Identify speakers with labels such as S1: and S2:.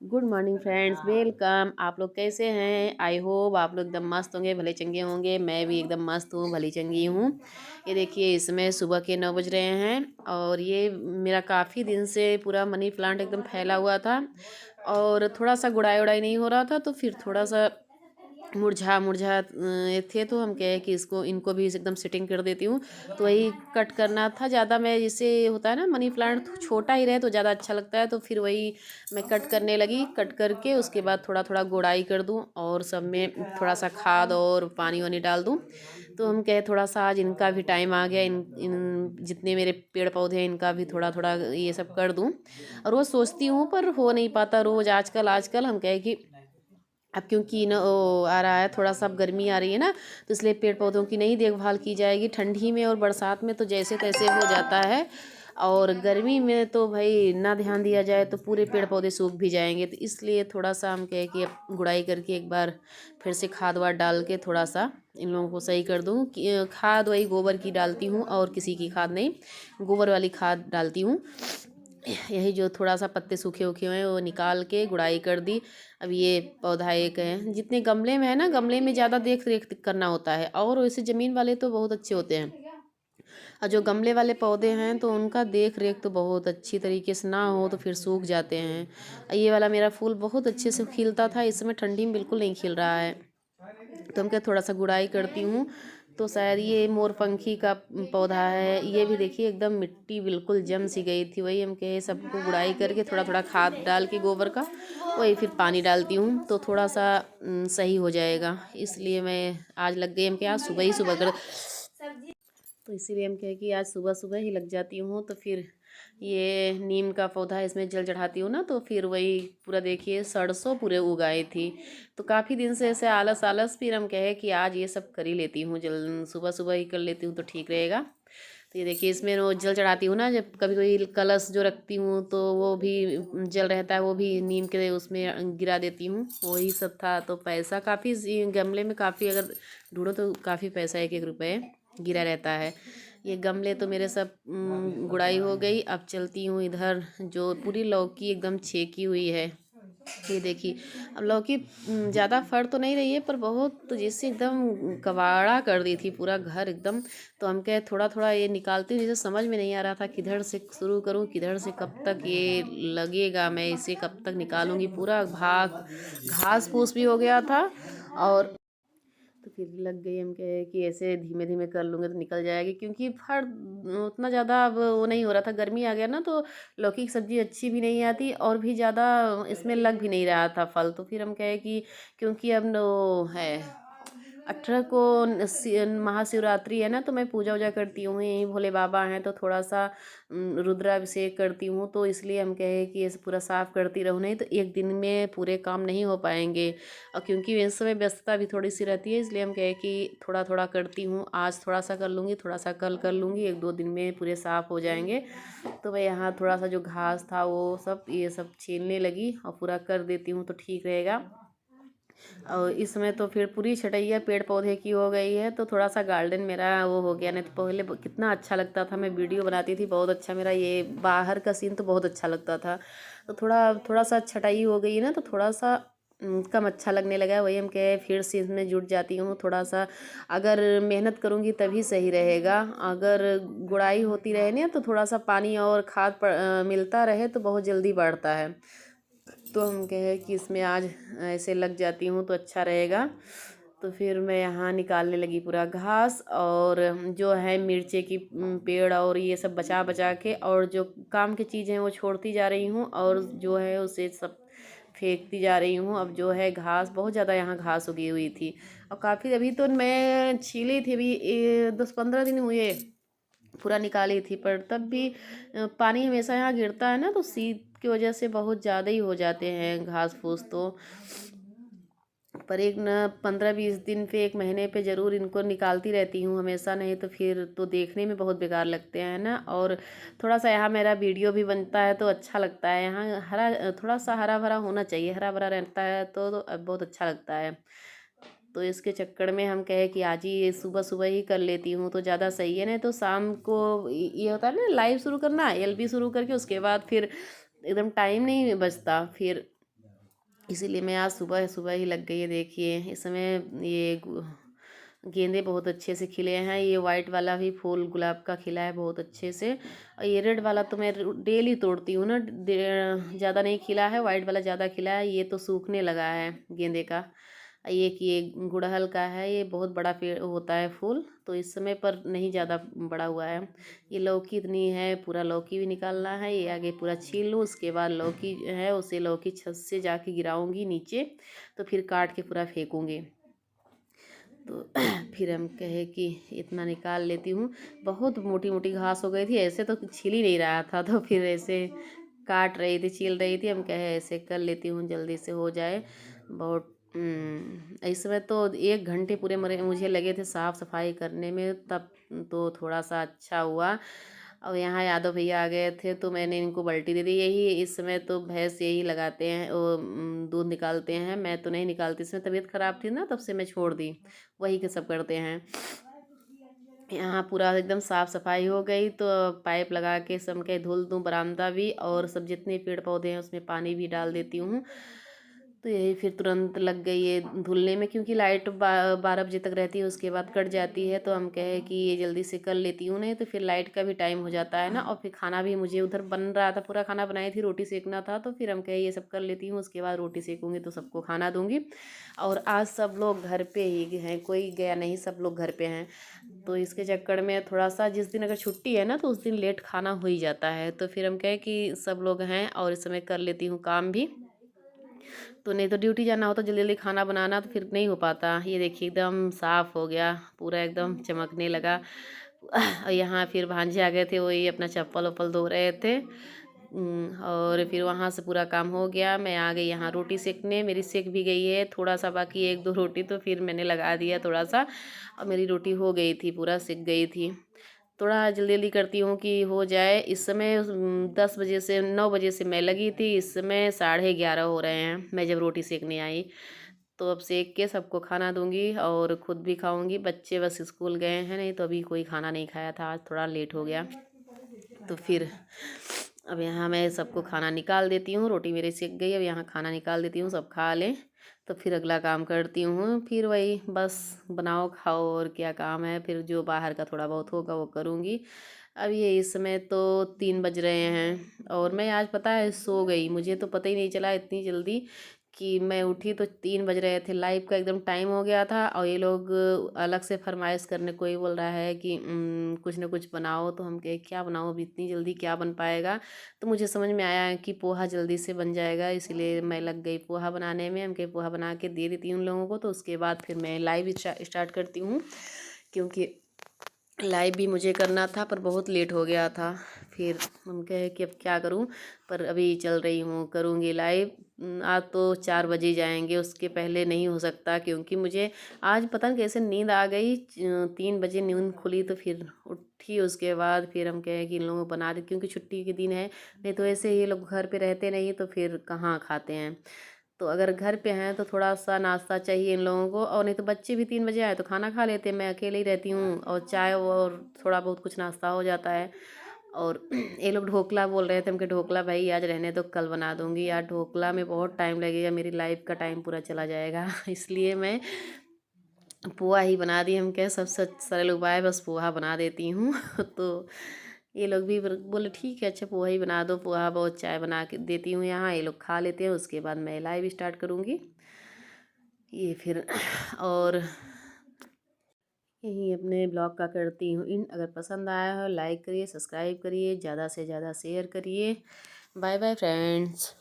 S1: Good morning friends, welcome. आप लोग कैसे हैं? आई होप आप लोग एकदम मस्त होंगे, भले चंगे होंगे। मैं भी एकदम मस्त हूँ, भली चंगी हूँ। ये देखिए, इसमें सुबह के 9 बज रहे हैं और ये मेरा काफ़ी दिन से पूरा मनी प्लांट एकदम फैला हुआ था और थोड़ा सा गुड़ाई उड़ाई नहीं हो रहा था, तो फिर थोड़ा सा मुरझा मुरझा थे, तो हम कहे कि इसको इनको भी एकदम सेटिंग कर देती हूँ। तो वही कट करना था ज़्यादा। मैं जैसे होता है ना, मनी प्लांट छोटा ही रहे तो ज़्यादा अच्छा लगता है, तो फिर वही मैं कट करने लगी। कट करके उसके बाद थोड़ा थोड़ा गुड़ाई कर दूँ और सब में थोड़ा सा खाद और पानी वानी डाल दूँ। तो हम कहे थोड़ा सा आज इनका भी टाइम आ गया, इन इन जितने मेरे पेड़ पौधे हैं इनका भी थोड़ा थोड़ा ये सब कर दूँ। और रोज़ सोचती हूँ पर हो नहीं पाता। रोज़ आजकल आजकल हम कहे कि अब क्योंकि न ओ आ रहा है, थोड़ा सा अब गर्मी आ रही है ना, तो इसलिए पेड़ पौधों की नहीं देखभाल की जाएगी। ठंडी में और बरसात में तो जैसे तैसे हो जाता है, और गर्मी में तो भाई ना ध्यान दिया जाए तो पूरे पेड़ पौधे सूख भी जाएंगे। तो इसलिए थोड़ा सा हम कहे कि अब गुड़ाई करके एक बार फिर से खाद वाद डाल के थोड़ा सा इन लोगों को सही कर दूँ कि खाद वही गोबर की डालती हूँ और किसी की खाद नहीं, गोबर वाली खाद डालती हूँ। यही जो थोड़ा सा पत्ते सूखे उखे हुए हैं वो निकाल के गुड़ाई कर दी। अब ये पौधा एक है, जितने गमले में है ना, गमले में ज़्यादा देख रेख करना होता है, और वैसे ज़मीन वाले तो बहुत अच्छे होते हैं। और जो गमले वाले पौधे हैं तो उनका देख रेख तो बहुत अच्छी तरीके से ना हो तो फिर सूख जाते हैं। ये वाला मेरा फूल बहुत अच्छे से खिलता था, इस समय ठंडी में बिल्कुल नहीं खिल रहा है। तो हम क्या थोड़ा सा गुड़ाई करती हूँ। तो शायद ये मोरपंखी का पौधा है। ये भी देखिए एकदम मिट्टी बिल्कुल जम सी गई थी। वही हम कहे सबको गुड़ाई करके थोड़ा थोड़ा खाद डाल के गोबर का, वही फिर पानी डालती हूँ तो थोड़ा सा सही हो जाएगा। इसलिए मैं आज लग गई, हम क्या आज सुबह ही सुबह कर, तो इसीलिए हम कहे कि आज सुबह सुबह ही लग जाती हूँ। तो फिर ये नीम का पौधा है, इसमें जल चढ़ाती हूँ ना, तो फिर वही पूरा देखिए सरसों पूरे उगाई थी। तो काफ़ी दिन से ऐसे आलस आलस, फिर हम कहे कि आज ये सब कर ही लेती हूँ, जल सुबह सुबह ही कर लेती हूँ तो ठीक रहेगा। तो ये देखिए, इसमें वो जल चढ़ाती हूँ ना, जब कभी कभी कलश जो रखती हूँ तो वो भी जल रहता है, वो भी नीम के उसमें गिरा देती हूँ। वही सब था। तो पैसा काफ़ी गमले में, काफ़ी अगर ढूंढो तो काफ़ी पैसा, एक एक रुपये गिरा रहता है। ये गमले तो मेरे सब गुड़ाई हो गई। अब चलती हूँ इधर, जो पूरी लौकी एकदम छेकी हुई है। ये देखिए, अब लौकी ज़्यादा फर तो नहीं रही है, पर बहुत तो जैसे एकदम कबाड़ा कर दी थी पूरा घर एकदम। तो हम कहे थोड़ा थोड़ा ये निकालती हूँ, जैसे समझ में नहीं आ रहा था किधर से शुरू करूँ, किधर से कब तक ये लगेगा, मैं इसे कब तक निकालूंगी। पूरा भाग घास फूस भी हो गया था, और तो फिर लग गई हम कहे कि ऐसे धीमे धीमे कर लूँगे तो निकल जाएगी, क्योंकि फल उतना ज़्यादा अब वो नहीं हो रहा था। गर्मी आ गया ना, तो लौकी की सब्ज़ी अच्छी भी नहीं आती और भी ज़्यादा इसमें लग भी नहीं रहा था फल। तो फिर हम कहे कि क्योंकि अब नो है 18 को महाशिवरात्रि है ना, तो मैं पूजा वूजा करती हूँ, यहीं भोले बाबा हैं, तो थोड़ा सा रुद्राभिषेक करती हूँ। तो इसलिए हम कहे कि ऐसे पूरा साफ़ करती रहूँ, नहीं तो एक दिन में पूरे काम नहीं हो पाएंगे। और क्योंकि इस समय व्यस्तता भी थोड़ी सी रहती है, इसलिए हम कहे कि थोड़ा थोड़ा करती हूँ। आज थोड़ा सा कर लूँगी, थोड़ा सा कल कर लूँगी, एक दो दिन में पूरे साफ़ हो जाएंगे। तो मैं यहाँ थोड़ा सा जो घास था वो सब ये सब छीलने लगी और पूरा कर देती हूँ तो ठीक रहेगा। और इस समय तो फिर पूरी छटैया पेड़ पौधे की हो गई है, तो थोड़ा सा गार्डन मेरा वो हो गया। नहीं तो पहले कितना अच्छा लगता था, मैं वीडियो बनाती थी बहुत अच्छा, मेरा ये बाहर का सीन तो बहुत अच्छा लगता था। तो थोड़ा थोड़ा सा छटाई हो गई है ना, तो थोड़ा सा कम अच्छा लगने लगा है। वही हम कहे फिर से इसमें जुट जाती हूँ थोड़ा सा। अगर मेहनत करूँगी तभी सही रहेगा। अगर गुड़ाई होती रहे ना, तो थोड़ा सा पानी और खाद मिलता रहे तो बहुत जल्दी बढ़ता है। तो हम कहे कि इसमें आज ऐसे लग जाती हूँ तो अच्छा रहेगा। तो फिर मैं यहाँ निकालने लगी पूरा घास, और जो है मिर्चे की पेड़ और ये सब बचा बचा के, और जो काम की चीज़ें वो छोड़ती जा रही हूँ, और जो है उसे सब फेंकती जा रही हूँ। अब जो है घास बहुत ज़्यादा, यहाँ घास उगी हुई थी और काफ़ी, अभी तो मैं छीली थी, अभी 10-15 दिन हुए पूरा निकाली थी, पर तब भी पानी हमेशा यहाँ गिरता है ना, तो शीत की वजह से बहुत ज़्यादा ही हो जाते हैं घास फूस। तो पर एक न 15-20 दिन पे, एक महीने पे ज़रूर इनको निकालती रहती हूँ हमेशा, नहीं तो फिर तो देखने में बहुत बेकार लगते हैं ना। और थोड़ा सा यहाँ मेरा वीडियो भी बनता है तो अच्छा लगता है। यहाँ हरा, थोड़ा सा हरा भरा होना चाहिए, हरा भरा रहता है तो बहुत अच्छा लगता है। तो इसके चक्कर में हम कहे कि आज ही सुबह सुबह ही कर लेती हूँ तो ज़्यादा सही है। नहीं तो शाम को ये होता है ना, लाइव शुरू करना, एलबी शुरू करके उसके बाद फिर एकदम टाइम नहीं बचता। फिर इसीलिए मैं आज सुबह सुबह ही लग गई है। देखिए इस समय ये गेंदे बहुत अच्छे से खिले हैं। ये वाइट वाला भी फूल गुलाब का खिला है बहुत अच्छे से, और ये रेड वाला तो मैं डेली तोड़ती हूँ ना। ज़्यादा नहीं खिला है, वाइट वाला ज़्यादा खिला है। ये तो सूखने लगा है गेंदे का। ये गुड़हल का है, ये बहुत बड़ा पेड़ होता है फूल, तो इस समय पर नहीं ज़्यादा बड़ा हुआ है। ये लौकी इतनी है, पूरा लौकी भी निकालना है। ये आगे पूरा छील लूँ, उसके बाद लौकी है उसे लौकी छत से जाके गिराऊंगी नीचे, तो फिर काट के पूरा फेंकूँगी। तो फिर हम कहे कि इतना निकाल लेती हूँ। बहुत मोटी मोटी घास हो गई थी, ऐसे तो छिल ही नहीं रहा था, तो फिर ऐसे काट रही थी, छील रही थी। हम कहे ऐसे कर लेती हूँ जल्दी से हो जाए। बहुत इस समय तो 1 घंटे पूरे मरे मुझे लगे थे साफ़ सफाई करने में, तब तो थोड़ा सा अच्छा हुआ। और यहाँ यादव भैया आ गए थे, तो मैंने इनको बाल्टी दे दी। यही इस समय तो भैंस यही लगाते हैं, वो दूध निकालते हैं। मैं तो नहीं निकालती, इसमें तबीयत ख़राब थी ना, तब से मैं छोड़ दी। वही के सब करते हैं। यहाँ पूरा एकदम साफ़ सफाई हो गई, तो पाइप लगा के सब के धुल दूँ बरामदा भी, और सब जितने पेड़ पौधे हैं उसमें पानी भी डाल देती हूँ। तो यही फिर तुरंत लग गई ये धुलने में, क्योंकि लाइट 12 बजे तक रहती है, उसके बाद कट जाती है। तो हम कहे कि ये जल्दी से कर लेती हूँ, नहीं तो फिर लाइट का भी टाइम हो जाता है ना। और फिर खाना भी मुझे उधर बन रहा था, पूरा खाना बनाई थी, रोटी सेकना था। तो फिर हम कहे ये सब कर लेती हूँ, उसके बाद रोटी सेकूँगी तो सबको खाना दूँगी। और आज सब लोग घर पे ही हैं, कोई गया नहीं, सब लोग घर पे हैं। तो इसके चक्कर में थोड़ा सा, जिस दिन अगर छुट्टी है ना तो उस दिन लेट खाना हो ही जाता है। तो फिर हम कहे कि सब लोग हैं और इस समय कर लेती हूँ काम भी। तो नहीं तो ड्यूटी जाना होता जल्दी जल्दी खाना बनाना, तो फिर नहीं हो पाता। ये देखिए एकदम साफ़ हो गया, पूरा एकदम चमकने लगा। और यहाँ फिर भांजे आ गए थे, वही अपना चप्पल वप्पल धो रहे थे। और फिर वहाँ से पूरा काम हो गया। मैं आ गई यहाँ रोटी सेकने, मेरी सेक भी गई है। थोड़ा सा बाकी 1-2 रोटी, तो फिर मैंने लगा दिया थोड़ा सा, और मेरी रोटी हो गई थी, पूरा सिक गई थी। थोड़ा जल्दी जल्दी करती हूँ कि हो जाए। इस समय 10 बजे से 9 बजे से मैं लगी थी, इस समय 11:30 हो रहे हैं मैं जब रोटी सेकने आई। तो अब सेक के सबको खाना दूंगी और ख़ुद भी खाऊंगी। बच्चे बस स्कूल गए हैं, नहीं तो अभी कोई खाना नहीं खाया था, आज थोड़ा लेट हो गया। तो फिर अब यहाँ मैं सबको खाना निकाल देती हूँ। रोटी मेरी सेक गई, अब यहाँ खाना निकाल देती हूँ, सब खा लें, तो फिर अगला काम करती हूँ। फिर वही बस बनाओ खाओ, और क्या काम है। फिर जो बाहर का थोड़ा बहुत होगा वो करूँगी। अब ये इस समय तो 3 बज रहे हैं, और मैं आज पता है सो गई, मुझे तो पता ही नहीं चला इतनी जल्दी कि मैं उठी तो 3 बज रहे थे। लाइव का एकदम टाइम हो गया था, और ये लोग अलग से फरमाइश करने, कोई बोल रहा है कि कुछ ना कुछ बनाओ। तो हम कहे क्या बनाओ, अभी इतनी जल्दी क्या बन पाएगा। तो मुझे समझ में आया कि पोहा जल्दी से बन जाएगा, इसीलिए मैं लग गई पोहा बनाने में। हम कहे पोहा बना के दे देती हूँ उन लोगों को, तो उसके बाद फिर मैं लाइव स्टार्ट करती हूँ, क्योंकि लाइव भी मुझे करना था, पर बहुत लेट हो गया था। फिर हम कहे कि अब क्या करूं, पर अभी चल रही हूँ, करूँगी लाइव। आज तो 4 बजे जाएंगे, उसके पहले नहीं हो सकता, क्योंकि मुझे आज पता नहीं कैसे नींद आ गई। 3 बजे नींद खुली, तो फिर उठी। उसके बाद फिर हम कहे कि इन लोगों को बना दे, क्योंकि छुट्टी के दिन है, नहीं तो ऐसे ये लोग घर पे रहते नहीं, तो फिर कहाँ खाते हैं। तो अगर घर पे हैं तो थोड़ा सा नाश्ता चाहिए इन लोगों को, और नहीं तो बच्चे भी 3 बजे आए तो खाना खा लेते हैं। मैं अकेले ही रहती हूँ, और चाय और थोड़ा बहुत कुछ नाश्ता हो जाता है। और ये लोग ढोकला बोल रहे थे, हमके ढोकला भाई आज रहने दो, कल बना दूँगी। यार ढोकला में बहुत टाइम लगेगा, मेरी लाइफ का टाइम पूरा चला जाएगा। इसलिए मैं पोहा ही बना दी। हम कहे सबसे सरल उपाय बस पोहा बना देती हूँ। तो ये लोग भी बोले ठीक है, अच्छा पोहा ही बना दो। पोहा बहुत चाय बना के देती हूँ यहाँ, ये लोग खा लेते हैं, उसके बाद मैं लाइव स्टार्ट करूँगी। ये फिर और यही अपने ब्लॉग का करती हूँ इन। अगर पसंद आया हो लाइक करिए, सब्सक्राइब करिए, ज़्यादा से ज़्यादा शेयर करिए। Bye bye friends.